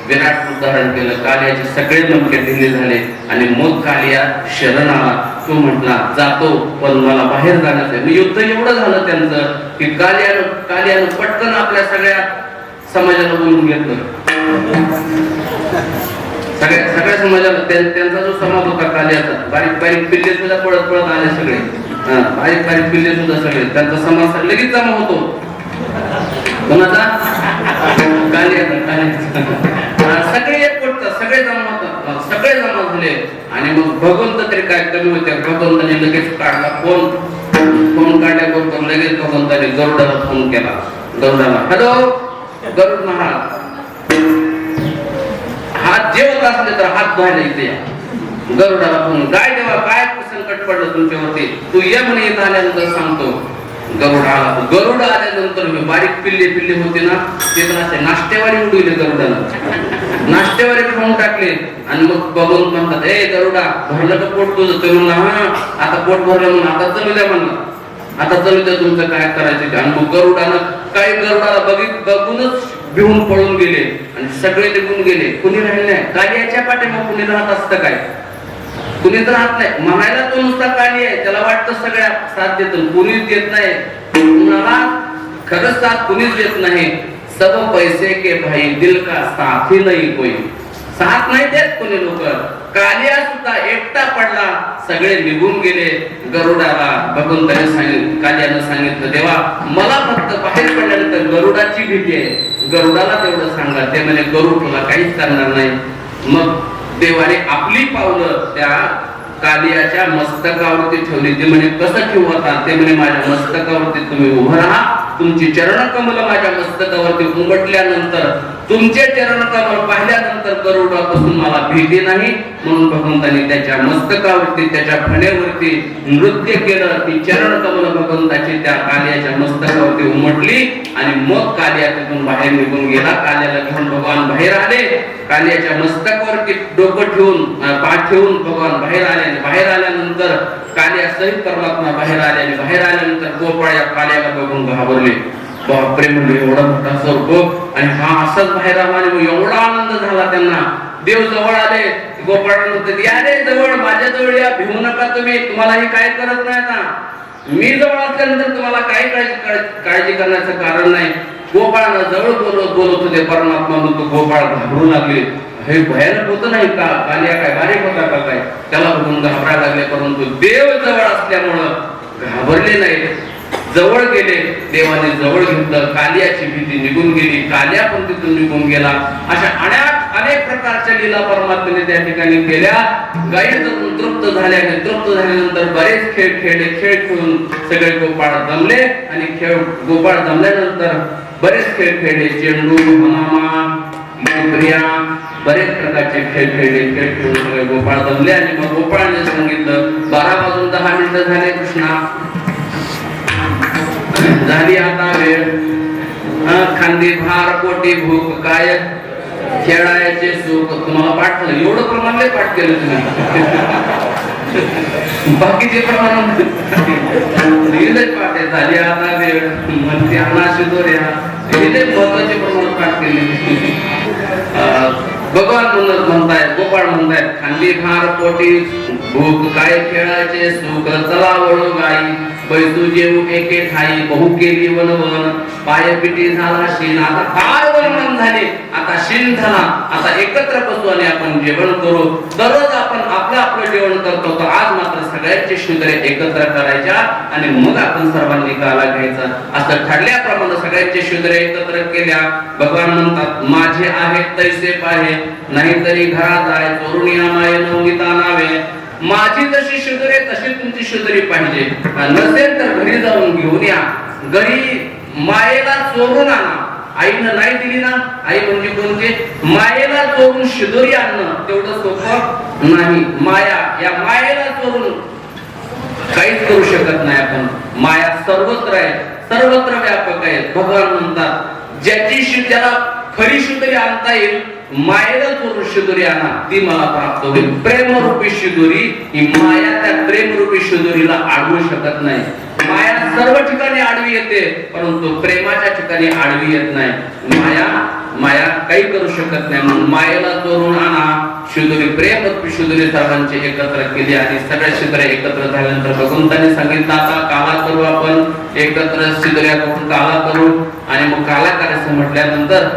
विराट रूप धारण केलं. कालियाचे सगळे नमके ढिले झाले. आणि मग कालिया शरण आला. तो म्हटला, जातो पण मला बाहेर जाण्याचं आहे. युद्ध एवढं झालं त्यांचं की कालियानं पटकन आपल्या सगळ्या समाजाला बोलून घेतलं. सगळ्या समाजाला त्यांचा जो समाज होता कालियाचा, बारीक पिल्ले सुद्धा पळत आले सगळे. बारीक पिल्ले सुद्धा सगळे, त्यांचा समाज लगेच जमा होतो. कोणाचा? कालियाचा. सगळे एक पडतात, सगळे जमा होतात, सगळे जमा झाले. आणि मग भगवंत तरी काय कमी होते. भगवंताने लगेच काढला फोन काढल्याबरोबर लगेच भगवंताने गरुडाला फोन केला. गरुडाला, हॅलो गरुड महाराज, हात जेवत असले तर हात धुवायला इथे या. गरुडाला फोन, काय देवा काय संकट पडलं तुमच्यावरती? तू ये म्हणे, इथं आल्यानंतर सांगतो. गरुड आल्यानंतर बारीक पिल्ले होते ना, ते तर असे नाश्तेवारी उडवले गरुडाला. नाश्तेवारी खाऊन टाकले. आणि मग बघून म्हणतात, ए गरुडा भरलं का पोट तुझं? ते म्हणला, हा आता पोट भरलं म्हणून आता चलू द्या म्हणलं. आता चलू द्या, तुमचं काय करायचं. आणि मग गरुडाला बघूनच भिवून पळून गेले. आणि सगळे निघून गेले. कुणी राहिले नाही. कालियाच्या पाठीमागे कुणी राहत असतं काय? कुणीच राहत नाही. म्हणायला तो नुसता कालिया आहे. त्याला वाटतं सगळ्या साथ देतो, कुणीच देत नाही. कुणाला खरंच साथ कुणीच देत नाही. सब पैसे के भाई, दिल का साथ ही नाही कोई. साथ नाही देत कोणी लोक. कालिया सुद्धा एकटा पडला. सगळे निघून गेले. गरुडाला भगवंताने कालियानं सांगितलं, देवा मला फक्त बाहेर पडल्यानंतर गरुडाची भीती आहे. गरुडाला तेवढं सांगा. ते म्हणे, गरुड तुला काहीच करणार नाही. मग देवाने आपली पावलं त्या कालियाच्या मस्तकावरती ठेवली. ते म्हणे, कसं ठेवू आता? ते म्हणे, माझ्या मस्तकावरती तुम्ही उभं राहा. तुमची चरण कमल माझ्या मस्तकावरती उमटल्यानंतर तुमचे चरण कमल पाहिल्यानंतर गरुडापासून मला भीती नाही. म्हणून भगवंतांनी त्याच्या मस्तकावरती त्याच्या फण्यावरती नृत्य केलं. ती चरण कमल भगवंताची त्या कालियाच्या मस्तकावरती उमटली आणि मग कालिया तिथून बाहेर निघून गेला. काल्याला घेऊन भगवान बाहेर आले. कालियाच्या मस्तकावरती डोकं ठेवून पाठ ठेवून भगवान बाहेर आले. बाहेर आल्यानंतर कालिया सहित परमात्मा बाहेर आले आणि बाहेर आल्यानंतर गोपाळ या कालियाला बघून घाबरले. बापरे म्हणजे एवढा मोठा सर्प आणि हा असाच बाहेर आला आणि एवढा आनंद झाला त्यांना. देव जवळ आले. गोपाळ म्हणतात या रे जवळ, माझ्या जवळ या, भिवू नका तुम्ही, तुम्हाला हे काय करत नाही ना. मी जवळ असल्यानंतर तुम्हाला काही काळजी करण्याचं कारण नाही. गोपाळाला जवळ बोलत होते परमात्मा. म्हणतो गोपाळ घाबरू लागले. हे भयानक होत नाही का, कालिया काय बारीक होता का काय, त्याला बघून घाबरायला लागले. परंतु देव जवळ असल्यामुळं घाबरले नाही, जवळ गेले. देवाने जवळ घेतलं. कालियाची भीती निघून गेली. कालिया पण तिथून निघून गेला. अशा अनेक प्रकारच्या लीला परमात्म्याने त्या ठिकाणी केल्या. गायी तृप्त झाल्याने तृप्त झाल्यानंतर बरेच खेळ खेळले. खेळ खेळून सगळे गोपाळ दमले आणि गोपाळ दमल्यानंतर बरेच खेळ खेळले. चेंडू, हमामा, मोगऱ्या, बरेच प्रकारचे खेळ खेळले. खेळ खेळून सगळे गोपाळ दमले आणि मग गोपाळाने सांगितलं 12:10 झाले कृष्णा, झाली आता वेळ. खांदी भार पोटी भूक काय खेळायचे सुख. तुम्हाला पाठ झालं एवढं प्रमाण लय पाठ केलं तुम्ही. बाकीचे प्रमाण पाठ झाली आता वेळ म्हणते अनाशी दोऱ्या हे महत्वाचे प्रमाण पाठ केले. भगवान म्हणतायत, गोपाळ म्हणतायत खांदी भार पोटी भूक काय खेळायचे सुख. चला वळू गाई बैसू जेऊ एके ठाई. बहु केली वनवन पाय पिटी झाला शीन. आता फार वनवन झाले, आता शीन झाला. आता एकत्र बसू आणि आपण जेवण करू. दररोज आपण आपलं जेवण करतो, तर आज मात्र सगळ्यांचे शुद्रे एकत्र करायच्या आणि मग आपण सर्वांनी काला घ्यायचा. असं ठरल्याप्रमाणे सगळ्यांचे शुद्रे एकत्र केल्या. भगवान म्हणतात माझे आहेत तैसे पाहे, नाहीतरी घरात आहे चोरुणी माये नवनीता नावे. माझी जशी शुद्रे तशी तुमची शुद्री पाहिजे. नसेल तर घरी जाऊन घेऊन या. घरी मायेला चोरून आणा. आईनं नाही दिली ना, आई म्हणजे कोणते, मायेला चोरून शुद्री आणणं तेवढं सोपं नाही. माया, या मायेला चोरून काहीच करू शकत नाही आपण. माया सर्वत्र आहे, सर्वत्र व्यापक आहे. भगवान म्हणतात ज्याला खरी शुद्री आणता येईल, मायेला चोरून शुद्री आणा, ती मला प्राप्त होईल. प्रेमरूपी शुद्री ही माया त्या प्रेमरूपी शुद्रीला अडवू शकत नाही. माया सर्व ठिकाणी आडवी येते, परंतु प्रेमाच्या ठिकाणी आडवी येत नाही. माया काही करू शकत नाही. म्हणून मायेला चोरून आणा शुद्री, प्रेमरूपी शुद्री सर्वांची एकत्र केली आणि सगळ्या शुद्रे एकत्र झाल्यानंतर भगवंतांनी सांगितलं आता काला करू, आपण एकत्र शुद्र्या करून काला करू. आणि मग काला करायचं म्हटल्यानंतर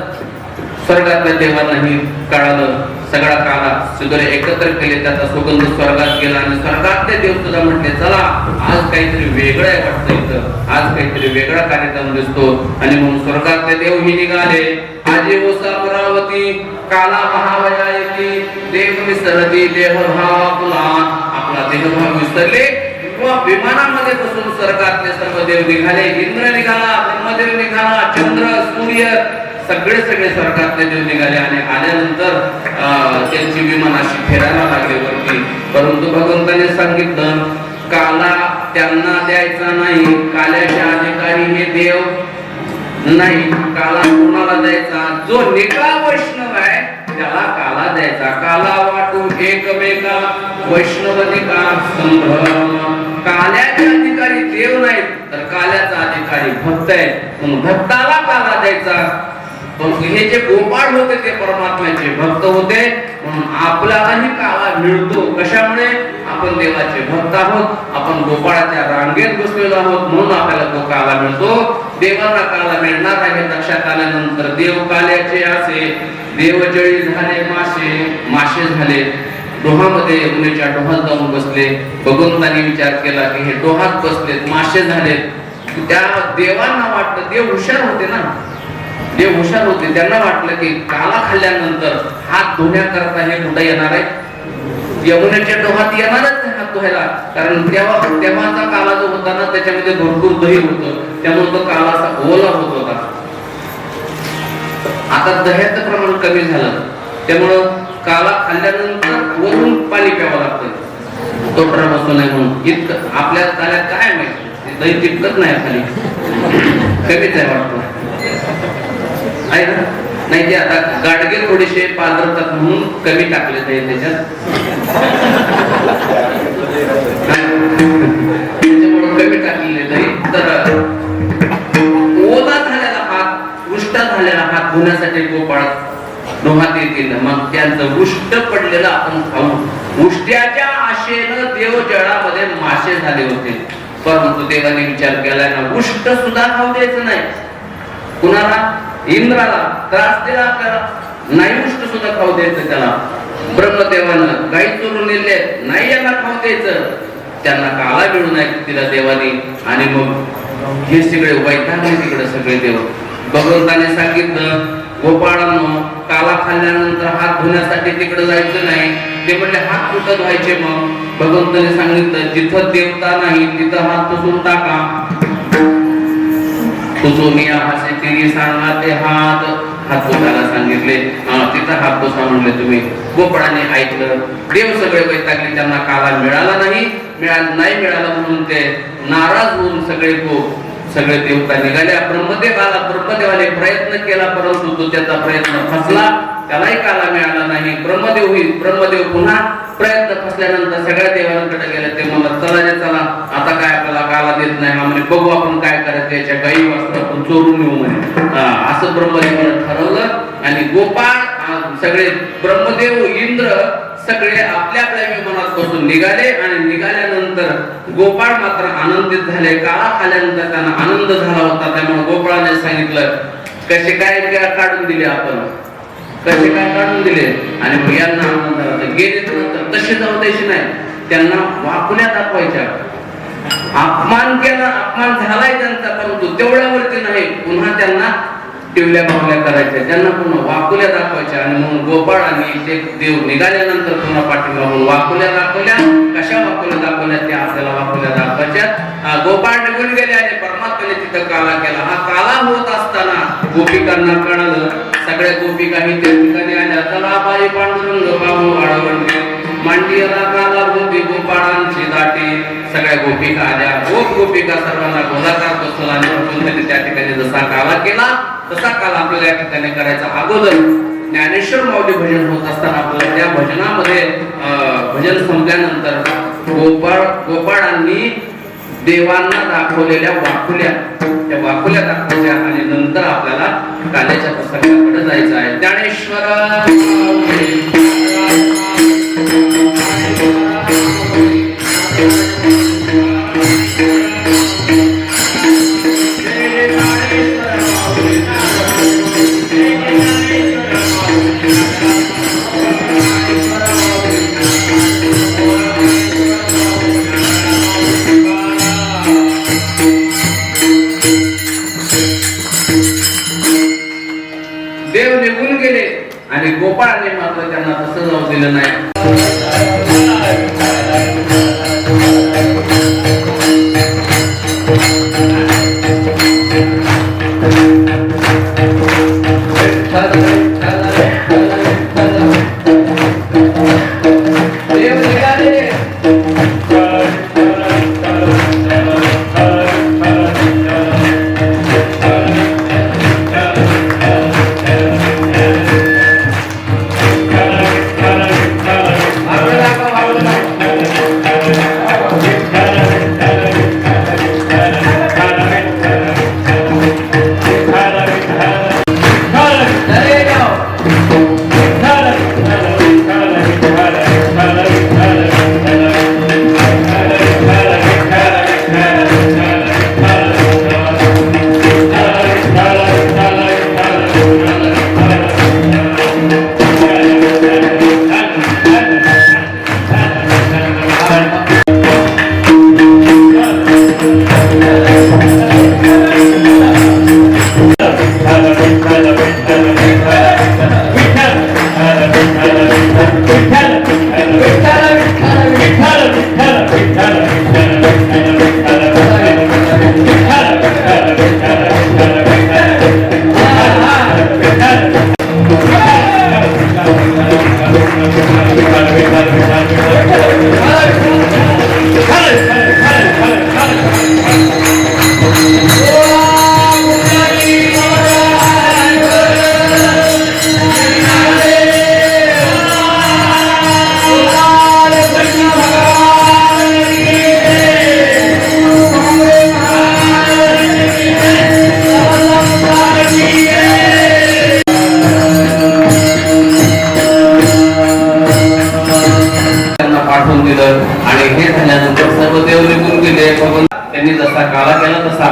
स्वर्गातल्या देवांनाही कळालं. सगळा काला शुद्रे एकत्र केले, त्याचा सुगंध स्वर्गात गेला आणि स्वर्गातले देव सुद्धा म्हटले चला आज काहीतरी वेगळं आहे वाटतं, इथं आज काहीतरी वेगळा कार्यक्रम दिसतो. आणि म्हणून स्वर्गातले देव ही निघाले. आजी ओसा अमरावती काला महावया येती, देव विसरती देहभाव आपला. आपला देहभाव विसरले किंवा विमानामध्ये बसून स्वर्गातले सर्व देव निघाले. इंद्र निघाला, ब्रह्मदेव निघाला, चंद्र सूर्य सगळे स्वर्गातले देव निघाले. आणि आल्यानंतर त्यांची विमान अशी फिरायला लागले वरती. परंतु भगवंताने सांगितलं काला त्यांना द्यायचा नाही. काल्याच्या अधिकारी हे देव नाही. काला कोणाला द्यायचा? जो निका वैष्णव आहे त्याला काला द्यायचा. काला वाटू एकमेका वैष्णवनिका संभ्रम. काल्याचे अधिकारी देव नाहीत, तर काल्याचा अधिकारी भक्त आहे, म्हणून भक्ताला काला द्यायचा. पण हे जे गोपाळ होते ते परमात्म्याचे भक्त होते, म्हणून आपल्यालाही काला मिळतो. कशामुळे? आपण देवाचे भक्त आहोत, आपण गोपाळाच्या रांगेत बसलेलो आहोत, म्हणून आपल्याला तो काला मिळतो. देवाला काला मिळणार आहे लक्षात आल्यानंतर देव काल्याचे असे. देवजळी झाले मासे झाले. डोहामध्ये मुलीच्या डोहात जाऊन बसले. भगवंतांनी विचार केला की हे डोहात बसलेत, मासे झालेत. त्या देवांना वाटतं, देव हुशार होते ना, देव हुशार होते, त्यांना वाटलं की काला खाल्ल्यानंतर हात धुण्याकरता हे कुठे येणार आहे? यमुनेच्या डोहात येणारच हात धुवायला, कारण तेव्हाचा काला जो होता ना त्याच्यामध्ये भरपूर दही होतं, त्यामुळे तो काला असा ओला होत होता. आता दह्याचं प्रमाण कमी झालं, त्यामुळं काला खाल्ल्यानंतर वरून पाणी प्यावं लागतं तोटरा बसू नये म्हणून. इतकं आपल्या ताल्यात काय माहिती, दही चिपकत नाही खाली, कमीच आहे वाटतं आहे ना. नाही ते आता गाडगे थोडेसे पाजरतात म्हणून कमी टाकले दही त्याच्यात, त्याच्यामुळे कमी टाकलेले दही. तर ओला झालेला हात, उष्ट झालेला हात धुण्यासाठी गोपाळ डोहात येतील. मग त्यांचं उष्ट पडलेलं आपण खाऊ. उष्ट्याच्या आशेनं देव जळामध्ये मासे झाले होते, परंतु देवाने विचार केला ना, उष्ट सुद्धा खाऊ द्यायचं नाही. कुणाला? इंद्राला त्रास दिला आपल्याला, नाही उष्ट सुद्धा खाऊ द्यायचं त्याला. ब्रह्मदेवानं गाई चोरून नेले, नाही यांना खाऊ द्यायचं, त्यांना काला मिळू नये तिला देवाने. आणि मग हे सगळे वैतागले तिकडे सगळे देव. भगवंताने सांगितलं, गोपाळांनो काला खाल्ल्यानंतर हात धुण्यासाठी तिकडे जायचं नाही. ते म्हणले हात कुठं धुवायचे? मग भगवंताने सांगितलं, जिथं देवता नाही तिथं हात पुसून टाका. पुसून हासे तिने सांगा ते हात पुसायला सांगितले, तिथं हात पुसा म्हणले तुम्ही. गोपाळाने ऐकलं. देव सगळे वैतागले, त्यांना काला मिळाला नाही मिळाला म्हणून ते नाराज होऊन सगळे देवता निघाल्या. ब्रह्मदेव आला. ब्रह्मदेवाने प्रयत्न केला, परंतु तो त्याचा प्रयत्न फसला, त्यालाही काला मिळाला नाही. ब्रह्मदेव पुन्हा प्रयत्न फसल्यानंतर सगळ्या देवांकडे गेले. ते म्हणतात, चला रे चला, आता काय आपल्याला काला देत नाही. म्हणे बघू आपण काय करायचं, याच्या गाई वाजता आपण चोरून येऊ म्हणे. असं ब्रह्मदेवाने ठरवलं. आणि गोपाळ सगळे ब्रह्मदेव इंद्र सगळे आपल्या आपल्या विमानात बसून निघाले. आणि निघाल्यानंतर गोपाळ मात्र आनंदित झाले. काळा खाल्यानंतर त्यांना आनंद झाला होता. त्यामुळे गोपाळाने सांगितलं, कसे काय काढून दिले आपण, कसे काय काढून दिले. आणि मग यांना आनंद झाला. गेले नंतर तसे जाऊ द्यायचे नाही, त्यांना वाकुल्या दाखवायच्या. अपमान केला, अपमान झालाय त्यांचा, परंतु तेवढ्यावरती नाही, पुन्हा त्यांना टिवल्या बावल्या करायच्या, त्यांना पुन्हा वाकुल्या दाखवायच्या. आणि म्हणून गोपाळ आणि ते देव निघाल्यानंतर पुन्हा पाठीमागून वाकुल्या दाखवल्या. कशा वाकुल्या दाखवल्या त्या आपल्याला वाकुल्या दाखवायच्या. गोपाळ निघून गेले आणि परमात्म्याने तिथं काला केला. हा काला होत असताना गोपिकांना कळलं. सगळ्या गोपिका ही त्या ठिकाणी आल्या. चला बाई पांडुरंग बाबू आळवंडे, मांडीला काला होती गोपाळांची दाटी. सगळ्या गोपिका आल्या. गोपिका सर्वांना गोलाकार बसवला आणि त्या ठिकाणी जसा काला केला तसा काल आपल्याला या ठिकाणी करायचा. अगोदर ज्ञानेश्वर माऊली भजन होत असताना आपल्याला त्या भजनामध्ये भजन संपल्यानंतर गोपाळांनी देवांना दाखवलेल्या वाकुल्या, त्या वाकुल्या दाखवायच्या. आणि नंतर आपल्याला काल्याच्या प्रसंगाकडे जायचं आहे. ज्ञानेश्वर देव निघून गेले आणि गोपाळाने मात्र त्यांना तसं जाऊ दिलं नाही. देव निघाले. आपल्याला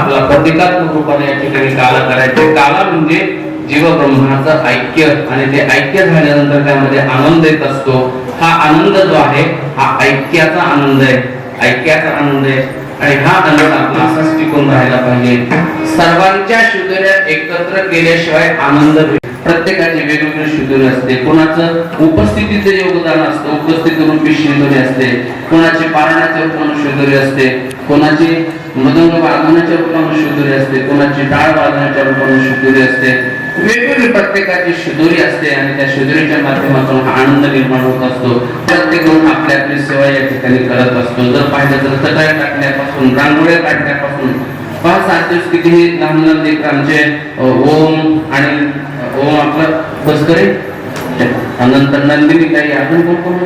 आपला प्रतिकात्मक रूपाने या ठिकाणी काला करायचे. काला म्हणजे जीवब्रह्माचं ऐक्य, आणि ते ऐक्य झाल्यानंतर त्यामध्ये आनंद येत असतो. हा आनंद जो आहे हा ऐक्याचा आनंद आहे, ऐक्याचा आनंद आहे. आणि हा आनंद आपला असाच टिकून राहायला पाहिजे. सर्वांच्या शुद्धऱ्या एकत्र केल्याशिवाय आनंद प्रत्येकाची वेगवेगळी शुद्धरी असते. कोणाचं उपस्थितीचं योगदान असतं, उपस्थित रूपी शुद्धरी असते. कोणाची पारण्याच्या रूपाने शुद्धरी असते, कोणाची मृदंग वाजवण्याच्या रूपाने शुद्धरी असते, कोणाची टाळ वाजवण्याच्या रूपाने शुद्धरी असते. वेगवेगळी प्रत्येकाची शुद्धरी असते आणि त्या शुद्धरीच्या माध्यमातून हा आनंद निर्माण होत असतो. प्रत्येकजण आपली आपली सेवा या ठिकाणी करत असतो. जर पाहिलं तर चटाई टाकण्यापासून, रांगोळ्या काढण्यापासून, 5-7 दिवस कितीही लहान लहान लेकरांचे ओम आणि ओम आपलं बसकरे, नंतर नंदिनी ताई, आपण कोण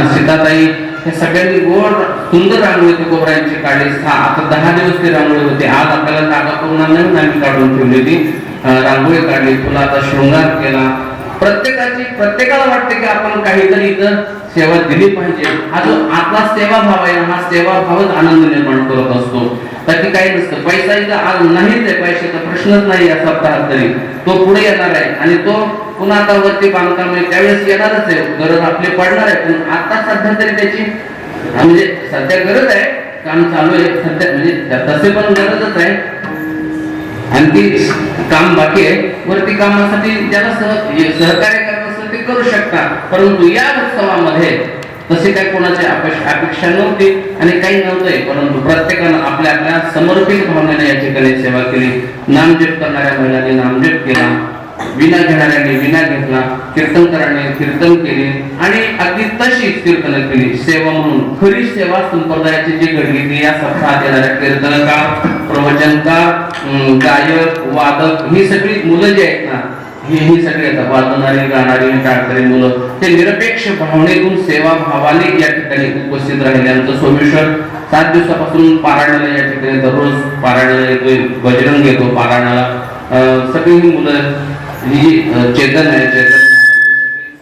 सीताताई, हे सगळ्यांनी गोड सुंदर रांगोळी ती कोबऱ्यांची काढली. आता 10 दिवस ती रांगोळी होती. आज आपल्याला जागा पूर्ण नाही, आम्ही काढून ठेवली ती रांगोळी काढली, फुलाचा शृंगार केला. प्रत्येकाला वाटते की आपण काहीतरी इथं सेवा दिली पाहिजे. हा जो आपला सेवाभाव आहे, हा सेवाभावच आनंद निर्माण करत असतो. बाकी काही नसतं. पैसा इथं आज नाहीच आहे, पैशाचा प्रश्नच नाही या सप्ताहात तरी. तो पुढे येणार आहे आणि तो पुन्हा आता वरती बांधकाम आहे त्यावेळेस येणारच आहे, गरज आपली पडणार आहे. पण आता सध्या तरी त्याची म्हणजे सध्या गरज आहे, काम चालू आहे सध्या, म्हणजे तसे पण गरजच आहे. आणखी काम बाकी आहे. वरती कामासाठी ज्याला सहकार्य करत असेल ते करू शकता. परंतु या उत्सवामध्ये तसे काही कोणाची अपेक्षा नव्हती आणि काही नव्हते. परंतु प्रत्येकानं आपल्या आपल्या समर्पित भावनेने या ठिकाणी सेवा केली. नामजप करणाऱ्या महिलांनी नामजप केला, विना घेणाऱ्यांनी विना घेतला, कीर्तनकारांनी कीर्तन केले आणि अगदी तशीच कीर्तन केली. सेवा म्हणून खरी सेवा संप्रदायाची जी घडली ती या सप्ताहात येणाऱ्या कीर्तनकार, प्रवचनकार, गायक, वादक ही सगळी मुलं जी आहेत ना, ही सगळी आता वाजवणारी, गाणारी, टाळकरी मुलं ते निरपेक्ष भावनेतून सेवा भावाने या ठिकाणी उपस्थित राहिले. आमचं सोमेश्वर 7 दिवसापासून पारायणाला या ठिकाणी दररोज पारायणाला येतोय, बजरंग येतो पारायणाला. सगळी ही मुलं ही चेतन आहे, चेतन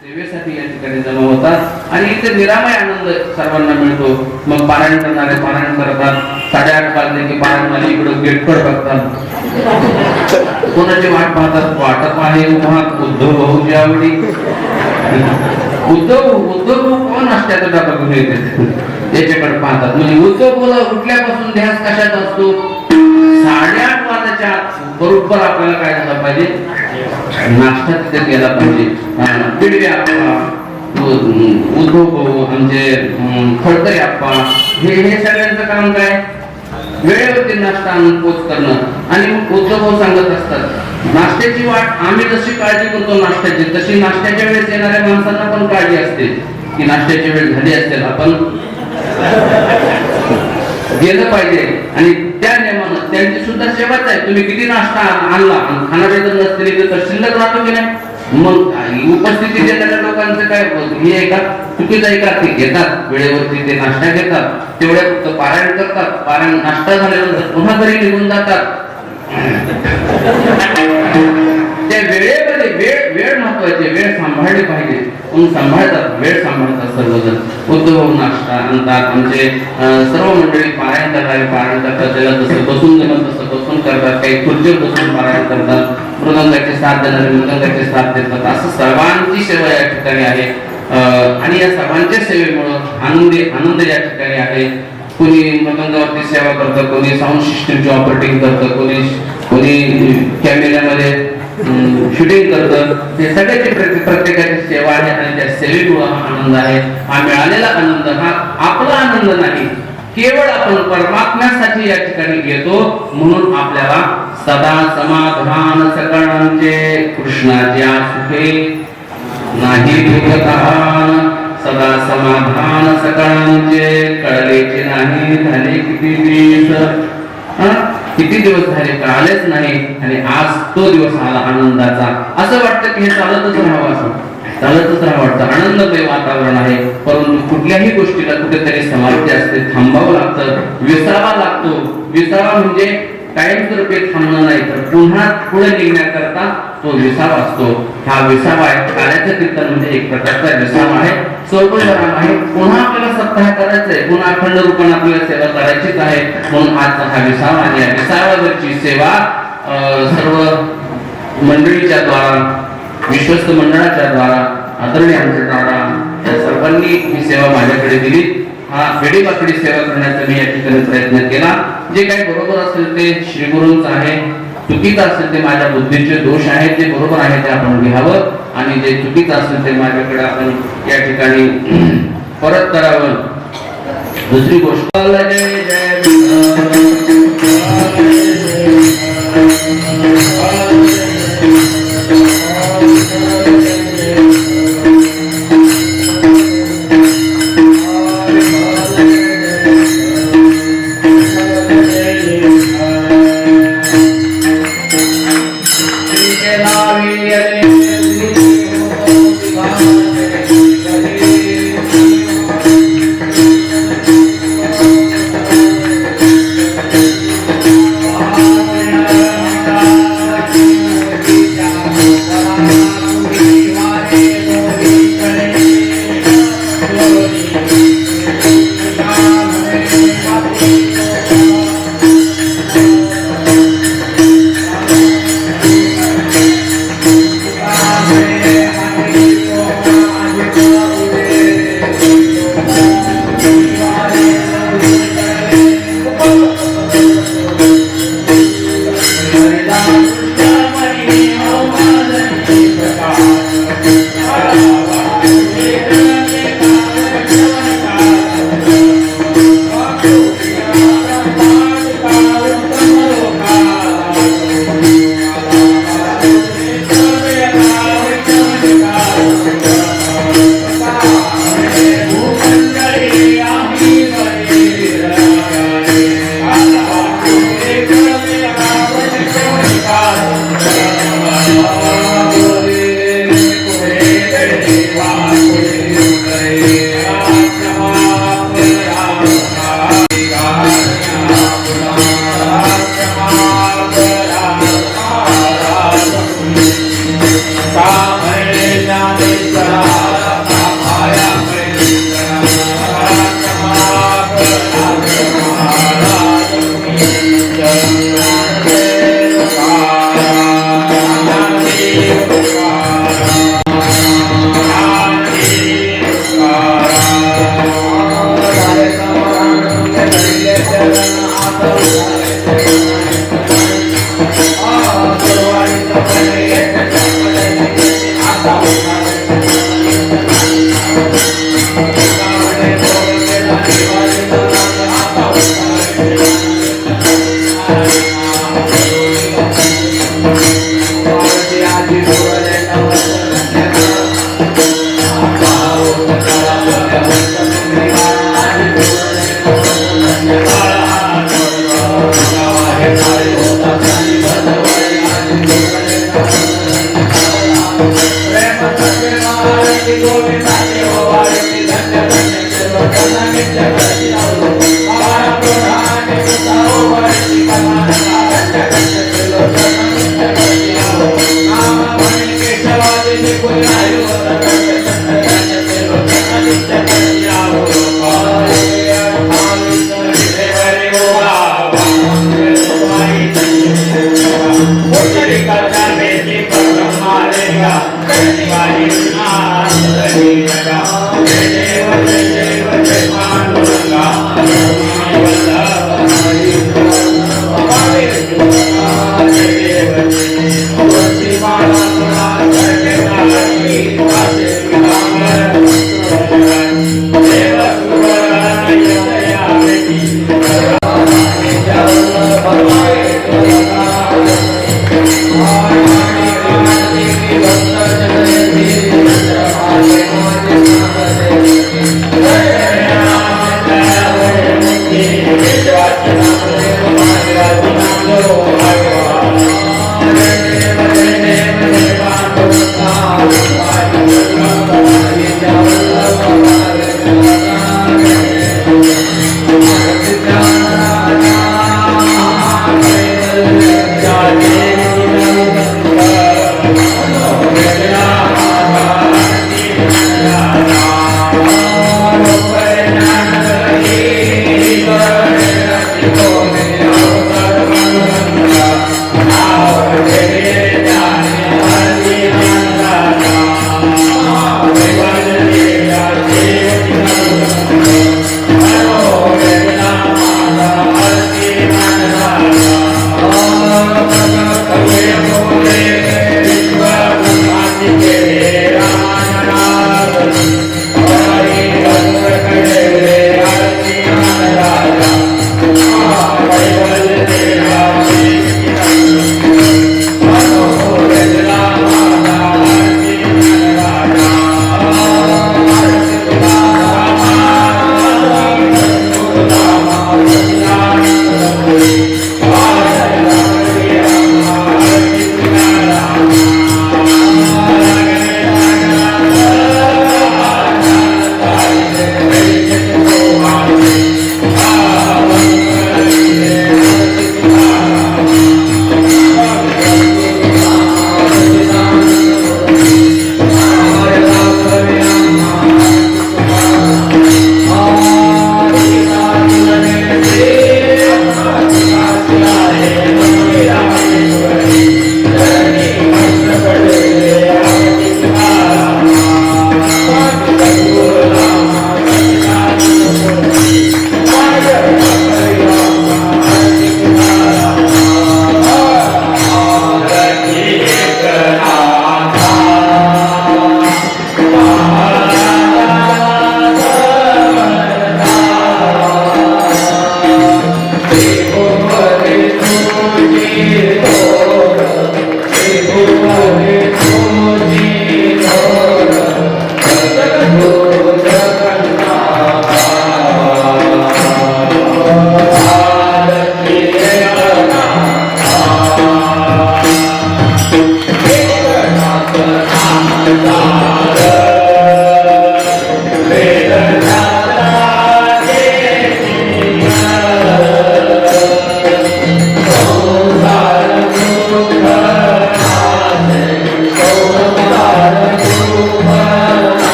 सेवेसाठी या ठिकाणी जमा होतात आणि इथे निरामय आनंद सर्वांना मिळतो. मग पारायण करणारे पारायण करतात. 8:30 वाजले की पारायणवाले इकडं गेटकडे बघतात, कोणाची वाट पाहतात. वाटप आहे उद्धव भाऊची आवडी. उद्धव कोण असत्याचा डबा घेऊन येते त्याच्याकडे पाहतात. म्हणजे उद्धव बोला उठल्यापासून ध्यास कशात असतो. 8:30 वाजायच्या बरोबर आपल्याला काय झालं पाहिजे, नाश्ता तिथे केला पाहिजे. पिढवी आप्पा, उद्धव भाऊ, आमचे खडतरे आप्पा, हे सगळ्यांचं काम काय, वेळेवरती नाश्ता आणून पोच करणं. आणि मग उद्धव भाऊ सांगत असतात नाश्त्याची वाट आम्ही जशी काळजी करतो नाश्त्याची, तशी नाश्त्याच्या वेळेस येणाऱ्या माणसांना पण काळजी असते की नाश्त्याची वेळ झाली असेल, आपण गेलं पाहिजे. आणि त्या नियमानं त्यांची सुद्धा सेवाच आहे. तुम्ही किती नाश्ता आणला खाणारे जर नसतील तर शिल्लक राहतो की नाही. मग उपस्थिती देणाऱ्या लोकांचं काय हे आहे का, चुकीचं आहे का, ते घेतात वेळेवरती, ते नाश्ता घेतात, तेवढ्या फक्त पारायण करतात. पारायण नाश्ता झाल्यानंतर पुन्हा घरी निघून जातात. त्या वेळेमध्ये वेळ महत्वाची, वेळ सांभाळली पाहिजे. म्हणून सांभाळतात, वेळ सांभाळतात सर्वजण. उद्धव नाश्ता आणतात. आमचे सर्व मंडळी पारायण करतात. ज्याला जसं बसून जमत तसं बसून करतात, काही खुर्चीवर बसून पारायण करतात. मृदंगाचे साथ देणारे मृदंगाचे साथ देतात. असं सर्वांची सेवा या ठिकाणी आहे आणि या सर्वांच्या सेवेमुळं आनंद या ठिकाणी आहे. कोणी मृदंगावरती सेवा करतं, कोणी साऊंड सिस्टमची ऑपरेटिंग करतं, कोणी कॅमेऱ्यामध्ये शूटिंग करतं. हे सगळ्याची प्रत्येकाची सेवा आहे आणि त्या सेवेमुळे हा आनंद आहे. हा मिळालेला आनंद हा आपला आनंद नाही, केवळ आपण परमात्म्यासाठी या ठिकाणी घेतो. म्हणून आपल्याला सदा समाधान सकळांचे कृष्णाच्या सुखे नाही दुःखतान. सदा समाधान सकळांचे कळलेचे नाही झाले किती दिवस झाले कळालेच नाही आणि आज तो दिवस आला आनंदाचा. असं वाटतं की हे चालतच राहावं, असं चालतच राहावं वाटतं. आनंदमय वातावरण आहे. परंतु कुठल्याही गोष्टीला कुठेतरी समाप्ती असते, थांबावं लागतं, विसावा लागतो. विसावा म्हणजे कायमस्वरूपी थांबणं नाही, तर पुन्हा पुढे निघण्याकरता तो विसावा असतो. हा विसावा आहे. कार्याचं कीर्तन म्हणजे एक प्रकारचा विसावा आहे, स्वल्पविराम आहे. पुन्हा आपल्याला सप्ताह करायचंय, पुन्हा अखंड रूपाने आपल्याला सेवा करायचीच आहे. म्हणून आजचा हा विसावा आणि या विसाव्यावरची सेवा सर्व मंडळीच्या द्वारा, विश्वस्त मंडळाच्या द्वारा, आदरणीय आमच्या द्वारा या सर्वांनी ही सेवा माझ्याकडे दिली. हा वेडीवाकडी सेवा करण्याचा मी या ठिकाणी प्रयत्न केला. जे काही बरोबर असेल ते श्रीगुरूंचं आहे, चुकीचं असेल ते माझ्या बुद्धीचे दोष आहेत, जे बरोबर आहे ते आपण घ्यावं आणि जे चुकीचं असेल ते माझ्याकडे आपण या ठिकाणी परत करावं. दुसरी गोष्ट जय जय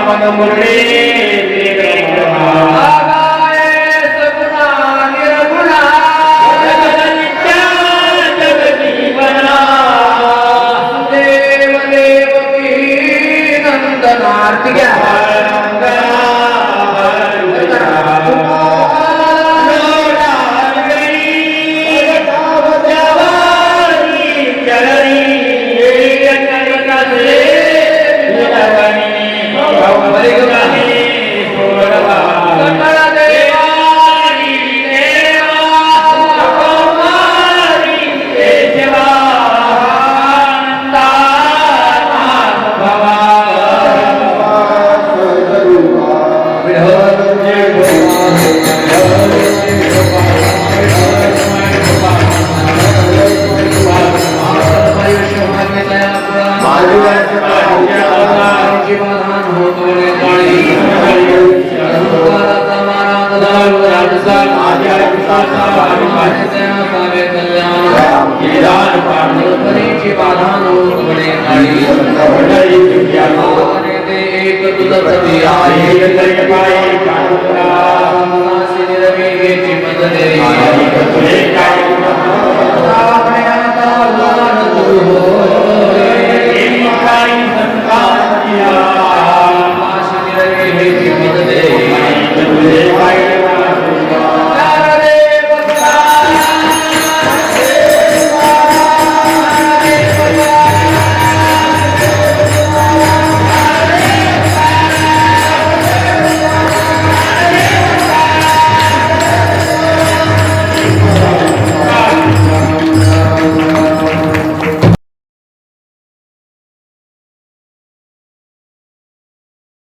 मन मुरली बाधा